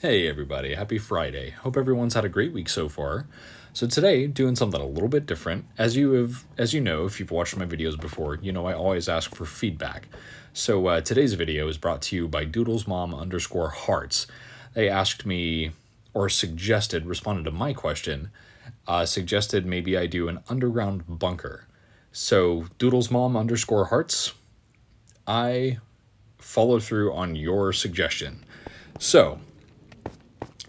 Hey everybody, happy Friday. Hope everyone's had a great week so far. So today, doing something a little bit different. As you know, if you've watched my videos before, you know I always ask for feedback. So today's video is brought to you by doodlesmom_hearts. They asked me, or suggested, responded to my question, suggested maybe I do an underground bunker. So doodlesmom_hearts, I follow through on your suggestion. So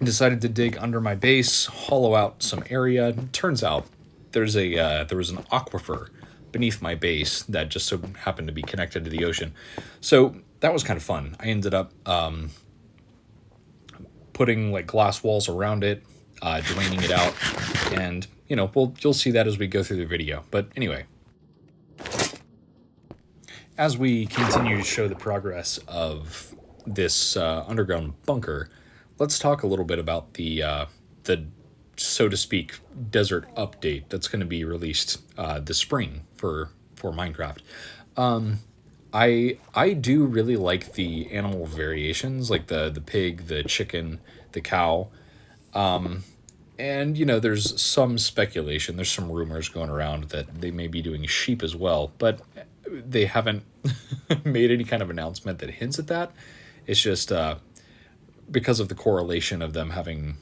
decided to dig under my base, hollow out some area. Turns out there was an aquifer beneath my base that just so happened to be connected to the ocean. So that was kind of fun. I ended up putting like glass walls around it, draining it out, and you'll see that as we go through the video. But anyway, as we continue to show the progress of this underground bunker, let's talk a little bit about the so to speak desert update that's going to be released this spring for Minecraft. I do really like the animal variations, like the pig, the chicken, the cow. And there's some speculation, there's some rumors going around that they may be doing sheep as well, but they haven't made any kind of announcement that hints at that. It's just because of the correlation of them having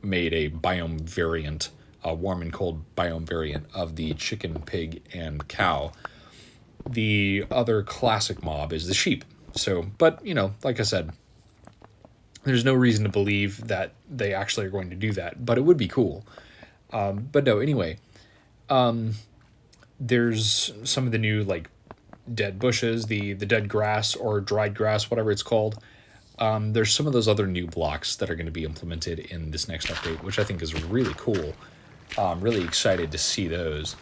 made a biome variant, a warm and cold biome variant of the chicken, pig, and cow. The other classic mob is the sheep. So, but, like I said, there's no reason to believe that they actually are going to do that, but it would be cool. But no, anyway, there's some of the new, like, dead bushes, the dead grass or dried grass, whatever it's called. There's some of those other new blocks that are going to be implemented in this next update, which I think is really cool. I'm really excited to see those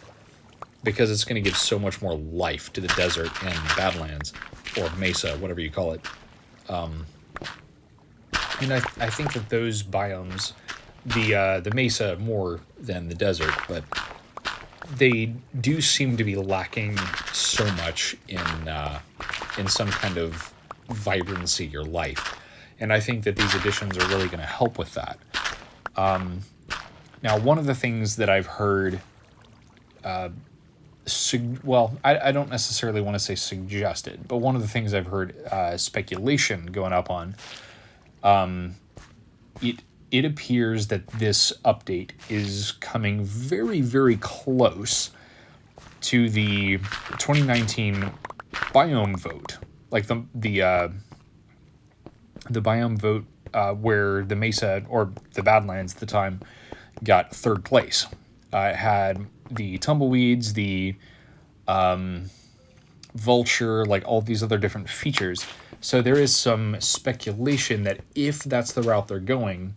because it's going to give so much more life to the desert and Badlands, or Mesa, whatever you call it. And I think that those biomes, the Mesa more than the desert, but they do seem to be lacking so much in some kind of vibrancy or life, and I think that these additions are really going to help with that. Now, one of the things that I've heard, I don't necessarily want to say suggested, but one of the things I've heard speculation going up on, it appears that this update is coming very, very close to the 2019 biome vote. Like the biome vote where the Mesa, or the Badlands at the time, got third place. It had the tumbleweeds, the vulture, like all these other different features. So there is some speculation that if that's the route they're going,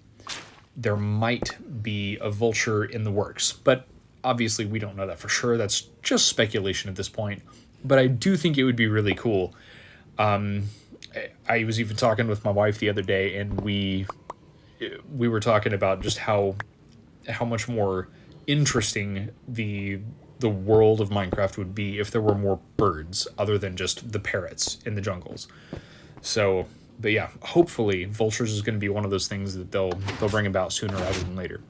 there might be a vulture in the works. But obviously we don't know that for sure. That's just speculation at this point. But I do think it would be really cool. I was even talking with my wife the other day, and we were talking about just how much more interesting the world of Minecraft would be if there were more birds other than just the parrots in the jungles. So, but yeah, hopefully vultures is going to be one of those things that they'll bring about sooner rather than later.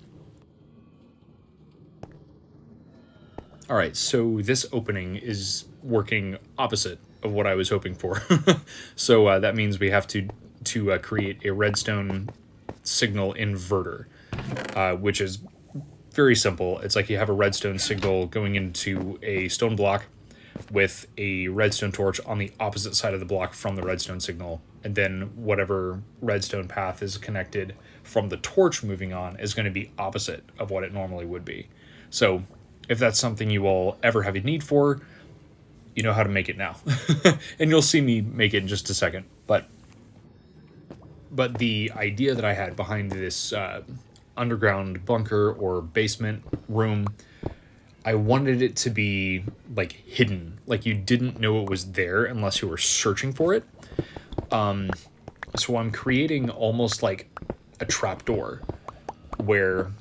All right, so this opening is working opposite of what I was hoping for. So that means we have to create a redstone signal inverter, which is very simple. It's like you have a redstone signal going into a stone block with a redstone torch on the opposite side of the block from the redstone signal, and then whatever redstone path is connected from the torch moving on is going to be opposite of what it normally would be. So if that's something you all ever have a need for, you know how to make it now. And you'll see me make it in just a second. But the idea that I had behind this underground bunker or basement room, I wanted it to be like hidden, like you didn't know it was there unless you were searching for it. So I'm creating almost like a trapdoor where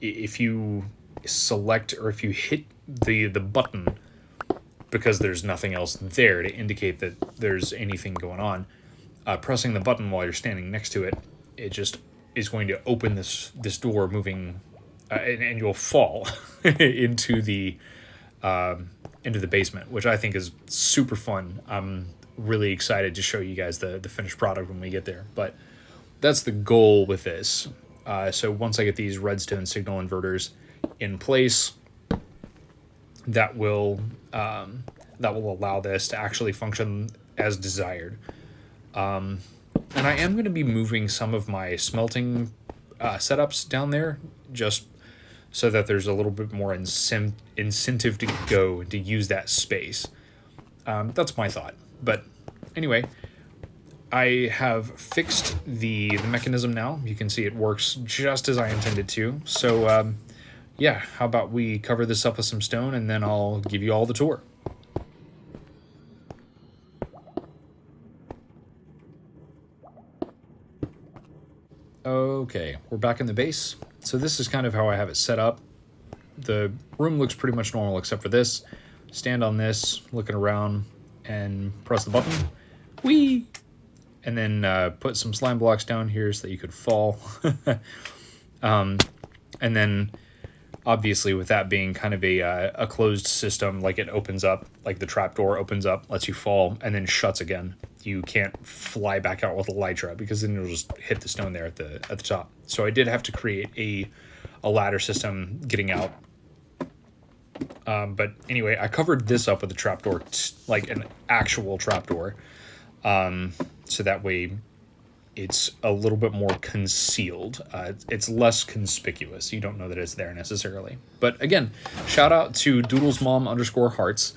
if you select, or if you hit the button, because there's nothing else there to indicate that there's anything going on, pressing the button while you're standing next to it, it just is going to open this door, moving, and you'll fall into the basement, which I think is super fun. I'm really excited to show you guys the finished product when we get there. But that's the goal with this. So once I get these redstone signal inverters in place, that will allow this to actually function as desired. And I am going to be moving some of my smelting setups down there, just so that there's a little bit more incentive to go and to use that space. That's my thought. But anyway, I have fixed the mechanism now. You can see it works just as I intended to. So yeah, how about we cover this up with some stone, and then I'll give you all the tour. Okay, we're back in the base. So this is kind of how I have it set up. The room looks pretty much normal except for this. Stand on this, looking around, and press the button. Whee! And then put some slime blocks down here so that you could fall. And then, obviously, with that being kind of a closed system, like it opens up, like the trapdoor opens up, lets you fall, and then shuts again. You can't fly back out with elytra because then you'll just hit the stone there at the top. So I did have to create a ladder system getting out. But anyway, I covered this up with a trapdoor, like an actual trapdoor. So that way it's a little bit more concealed. It's less conspicuous. You don't know that it's there necessarily. But again, shout out to doodlesmom_hearts.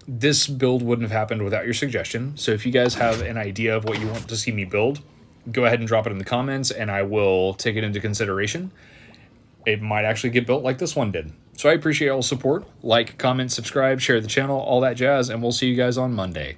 This build wouldn't have happened without your suggestion. So if you guys have an idea of what you want to see me build, go ahead and drop it in the comments and I will take it into consideration. It might actually get built like this one did. So I appreciate all support. Like, comment, subscribe, share the channel, all that jazz, and we'll see you guys on Monday.